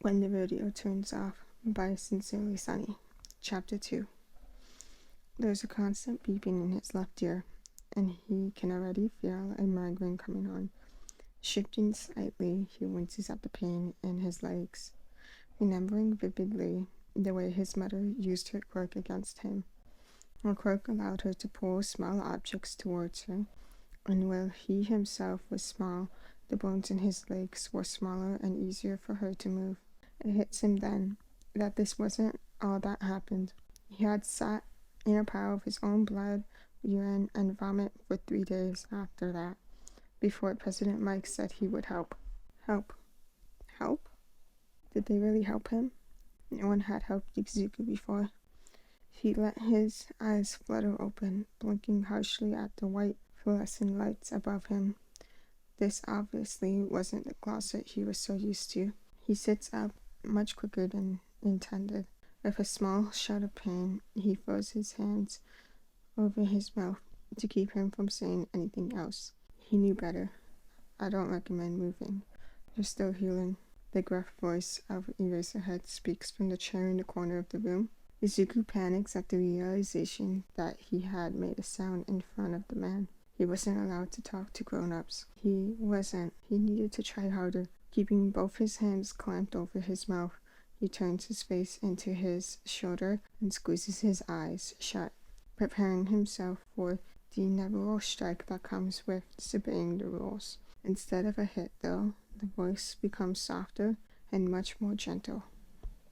When the Radio Turns Off by Sincerely Sunny. Chapter 2. There's a constant beeping in his left ear, and he can already feel a migraine coming on. Shifting slightly, he winces at the pain in his legs, remembering vividly the way his mother used her quirk against him. Her quirk allowed her to pull small objects towards her, and while he himself was small, the bones in his legs were smaller and easier for her to move. It hits him then that this wasn't all that happened. He had sat in a pile of his own blood, urine, and vomit for 3 days after that, before President Mike said he would help. Help? Help? Did they really help him? No one had helped Yuzuku before. He let his eyes flutter open, blinking harshly at the white fluorescent lights above him. This obviously wasn't the closet he was so used to. He sits up much quicker than intended. With a small shout of pain, he throws his hands over his mouth to keep him from saying anything else. He knew better. I don't recommend moving. You're still healing. The gruff voice of Eraserhead speaks from the chair in the corner of the room. Izuku panics at the realization that he had made a sound in front of the man. He wasn't allowed to talk to grown-ups. He needed to try harder. Keeping both his hands clamped over his mouth, he turns his face into his shoulder and squeezes his eyes shut, preparing himself for the inevitable strike that comes with disobeying the rules. Instead of a hit, though, the voice becomes softer and much more gentle.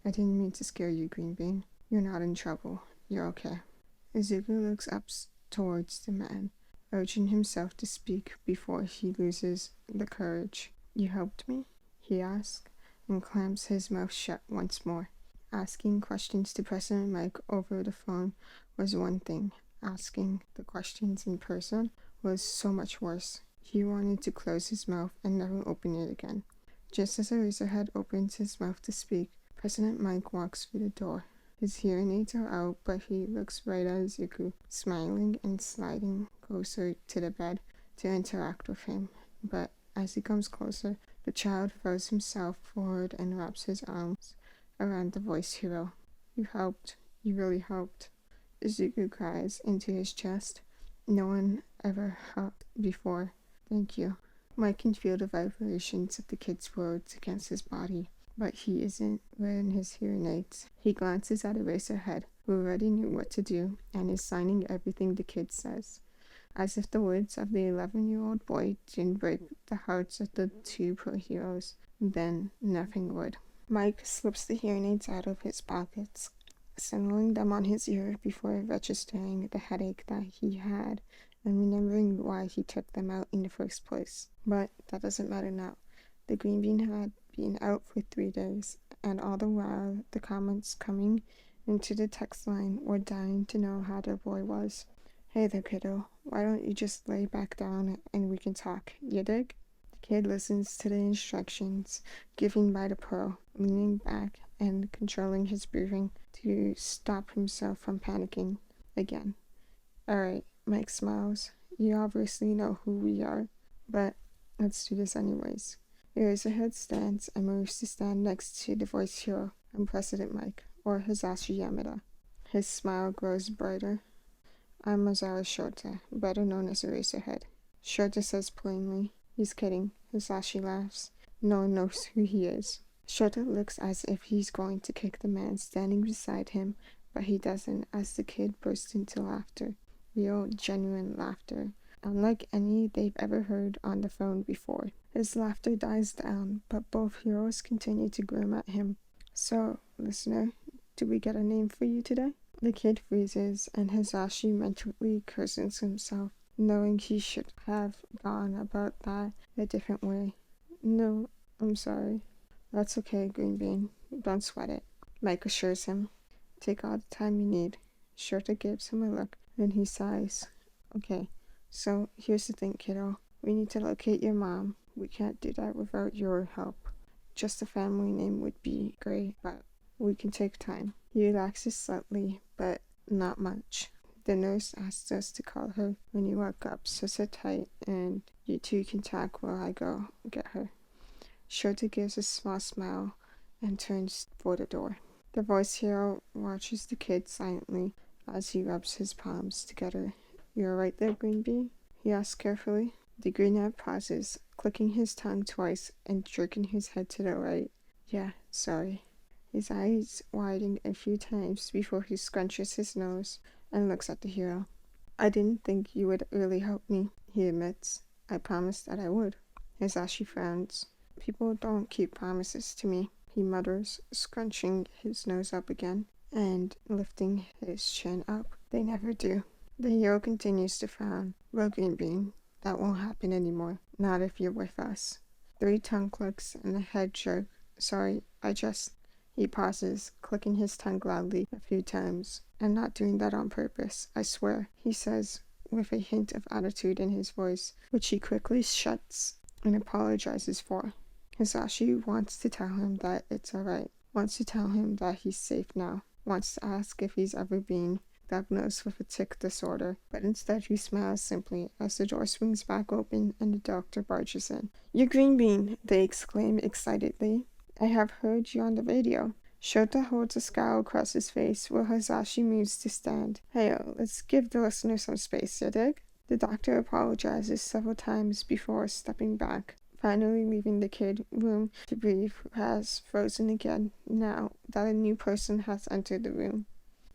I didn't mean to scare you, Green Bean. You're not in trouble. You're okay. Izuku looks up towards the man, urging himself to speak before he loses the courage. You helped me? He asks, and clamps his mouth shut once more. Asking questions to President Mike over the phone was one thing. Asking the questions in person was so much worse. He wanted to close his mouth and never open it again. Just as Eraserhead opens his mouth to speak, President Mike walks through the door. His hearing aids are out, but he looks right at Izuku, smiling and sliding closer to the bed to interact with him. But as he comes closer, the child throws himself forward and wraps his arms around the voice hero. You helped. You really helped. Izuku cries into his chest. No one ever helped before. Thank you. Mike can feel the vibrations of the kid's words against his body, but he isn't wearing his hearing aids. He glances at Eraserhead, who already knew what to do and is signing everything the kid says. As if the words of the 11-year-old boy didn't break the hearts of the two pro heroes, then nothing would. Mike slips the hearing aids out of his pockets, settling them on his ear before registering the headache that he had and remembering why he took them out in the first place. But that doesn't matter now. The Green Bean had been out for 3 days, and all the while the comments coming into the text line were dying to know how their boy was. Hey there, kiddo. Why don't you just lay back down and we can talk, you dig? The kid listens to the instructions given by the pro, leaning back and controlling his breathing to stop himself from panicking again. Alright, Mike smiles. You obviously know who we are, but let's do this anyways. Eraserhead stands and moves to stand next to the voice hero and President Mike, or Hisashi Yamada. His smile grows brighter. I'm Masaru Shota, better known as Eraserhead. Shota says plainly. He's kidding. Hisashi laughs. No one knows who he is. Shota looks as if he's going to kick the man standing beside him, but he doesn't as the kid bursts into laughter. Real, genuine laughter, unlike any they've ever heard on the phone before. His laughter dies down, but both heroes continue to grin at him. So, listener, do we get a name for you today? The kid freezes, and Hisashi mentally curses himself, knowing he should have gone about that a different way. No, I'm sorry. That's okay, Green Bean. Don't sweat it. Mike assures him. Take all the time you need. Shota gives him a look, and he sighs. Okay, so here's the thing, kiddo. We need to locate your mom. We can't do that without your help. Just a family name would be great, but we can take time. He relaxes slightly, but not much. The nurse asks us to call her when you wake up, so sit tight and you two can talk while I go get her. Shota gives a small smile and turns for the door. The voice hero watches the kid silently as he rubs his palms together. "You're right there, Green Bean?" he asks carefully. The greenhead pauses, clicking his tongue twice and jerking his head to the right. "Yeah, sorry." His eyes widen a few times before he scrunches his nose and looks at the hero. "I didn't think you would really help me," he admits. "I promised that I would." Hisashi frowns. "People don't keep promises to me," he mutters, scrunching his nose up again and lifting his chin up. "They never do." The hero continues to frown. "Well, Green Bean, that won't happen anymore. Not if you're with us." 3 tongue clicks and a head jerk. "Sorry, He pauses, clicking his tongue loudly a few times. "I'm not doing that on purpose, I swear," he says, with a hint of attitude in his voice, which he quickly shuts and apologizes for. Hisashi wants to tell him that it's alright, wants to tell him that he's safe now, wants to ask if he's ever been diagnosed with a tic disorder, but instead he smiles simply as the door swings back open and the doctor barges in. "You Green Bean!" they exclaim excitedly. "I have heard you on the radio." Shota holds a scowl across his face while Hisashi moves to stand. "Hey, let's give the listener some space, you dig?" The doctor apologizes several times before stepping back, finally leaving the kid room to breathe, who has frozen again now that a new person has entered the room.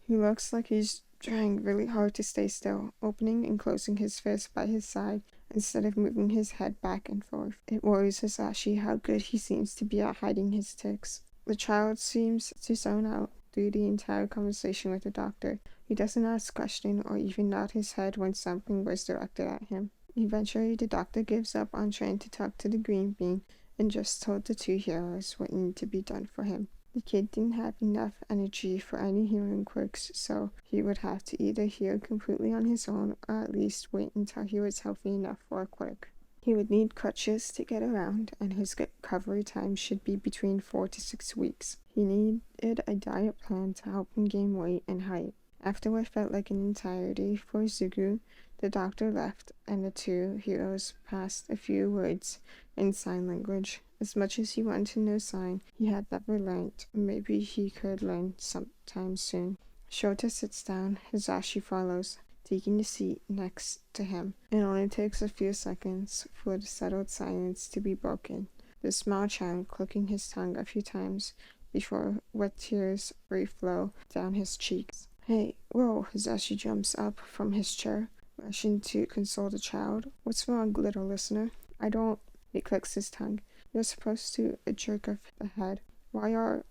He looks like he's trying really hard to stay still, opening and closing his fist by his side instead of moving his head back and forth. It worries Hisashi how good he seems to be at hiding his tics. The child seems to zone out through the entire conversation with the doctor. He doesn't ask a question or even nod his head when something was directed at him. Eventually, the doctor gives up on trying to talk to the Green Bean and just told the 2 heroes what needed to be done for him. The kid didn't have enough energy for any healing quirks, so he would have to either heal completely on his own or at least wait until he was healthy enough for a quirk. He would need crutches to get around, and his recovery time should be between 4 to 6 weeks. He needed a diet plan to help him gain weight and height. After what felt like an entirety for Zugu, the doctor left, and the 2 heroes passed a few words in sign language. As much as he wanted to know sign, he had never learned. Maybe he could learn sometime soon. Shota sits down. Hisashi follows, taking the seat next to him. It only takes a few seconds for the settled silence to be broken. The small child clicking his tongue a few times before wet tears reflow down his cheeks. "Hey, whoa!" Hisashi jumps up from his chair, rushing to console the child. "What's wrong, little listener?" "I don't..." He clicks his tongue. "You're supposed to..." A jerk of the head. "Why are..."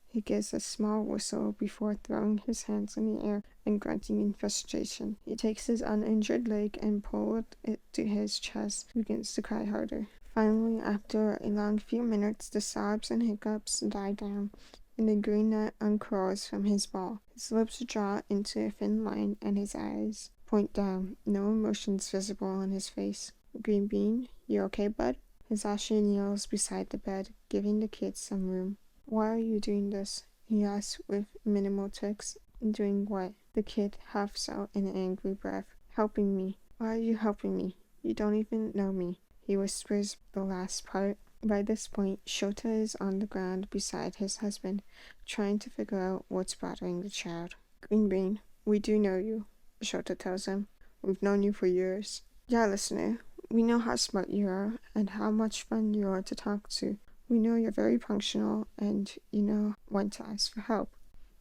He gives a small whistle before throwing his hands in the air and grunting in frustration. He takes his uninjured leg and pulls it to his chest, begins to cry harder. Finally, after a long few minutes, the sobs and hiccups die down, and the green net uncurls from his ball. His lips draw into a thin line, and his eyes point down, no emotions visible on his face. "Green Bean, you okay, bud?" Hisashi kneels beside the bed, giving the kid some room. "Why are you doing this?" he asks with minimal tics. "Doing what?" The kid huffs out an angry breath. "Helping me." "Why are you helping me? You don't even know me." He whispers the last part. By this point, Shota is on the ground beside his husband, trying to figure out what's bothering the child. "Green Bean, we do know you," Shota tells him. "We've known you for years." "Yeah, listener, we know how smart you are and how much fun you are to talk to. We know you're very punctual and you know when to ask for help."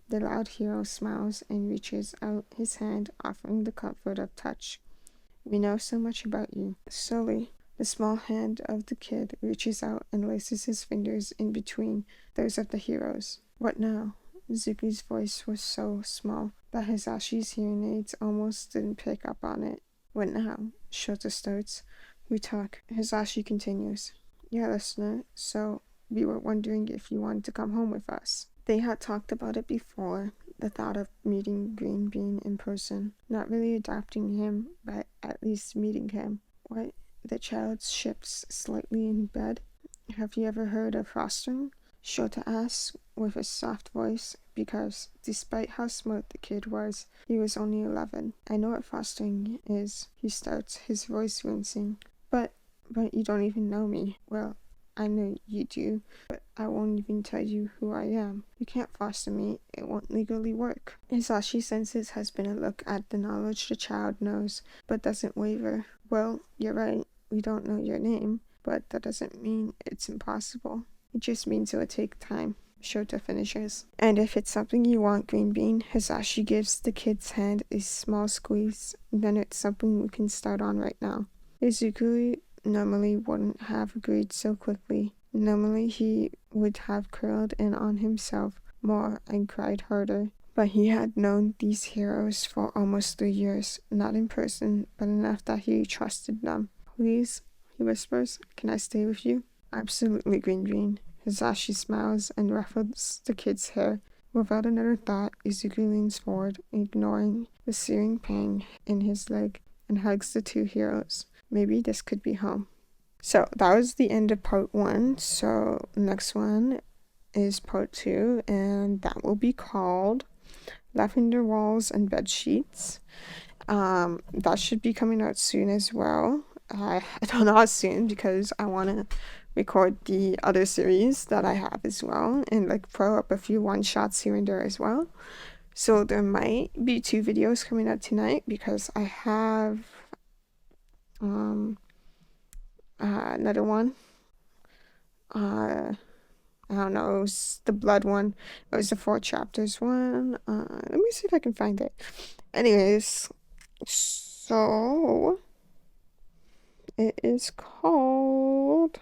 The loud hero smiles and reaches out his hand, offering the comfort of touch. "We know so much about you." Slowly, the small hand of the kid reaches out and laces his fingers in between those of the heroes. "What now?" Zuki's voice was so small that Hisashi's hearing aids almost didn't pick up on it. "What now?" Shota starts. "We talk." Hisashi continues. "Yeah, listener, so we were wondering if you wanted to come home with us." They had talked about it before, the thought of meeting Green Bean in person. Not really adopting him, but at least meeting him. "What?" The child shifts slightly in bed. "Have you ever heard of fostering?" Shota asks with a soft voice, because despite how smart the kid was, he was only 11. "I know what fostering is," he starts, his voice rinsing. But you don't even know me." "Well, I know you do, but I won't even tell you who I am. You can't foster me. It won't legally work. Hisashi senses has been a look at the knowledge the child knows, but doesn't waver. Well, you're right. We don't know your name, but that doesn't mean it's impossible. It just means it will take time. Shota finishes. And if it's something you want, Green Bean, Hisashi gives the kid's hand a small squeeze, then it's something we can start on right now. Izukuri normally wouldn't have agreed so quickly. Normally he would have curled in on himself more and cried harder. But he had known these heroes for almost 3 years, not in person, but enough that he trusted them. Please, he whispers, can I stay with you? Absolutely, Green Bean. Hisashi smiles and ruffles the kid's hair. Without another thought, Izuku leans forward, ignoring the searing pain in his leg, and hugs the two heroes. Maybe this could be home. So that was the end of part 1. So next one is part 2, and that will be called Lavender Walls and Bed Sheets. That should be coming out soon as well. I don't know how soon, because I want to record the other series that I have as well, and like throw up a few one-shots here and there as well. So there might be 2 videos coming out tonight, because I have another one. I don't know, it was the blood one. It was the 4 chapters one. Let me see if I can find it. Anyways, so it is called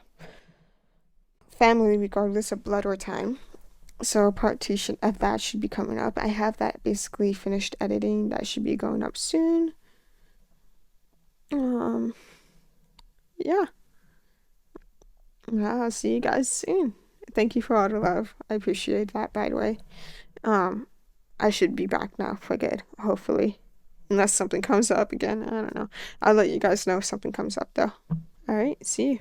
Family Regardless of Blood or Time. So part 2 of that should be coming up. I have that basically finished editing. That should be going up soon. Yeah. I'll see you guys soon. Thank you for all the love. I appreciate that, by the way. I should be back now for good, hopefully. Unless something comes up again. I don't know. I'll let you guys know if something comes up, though. Alright, see you.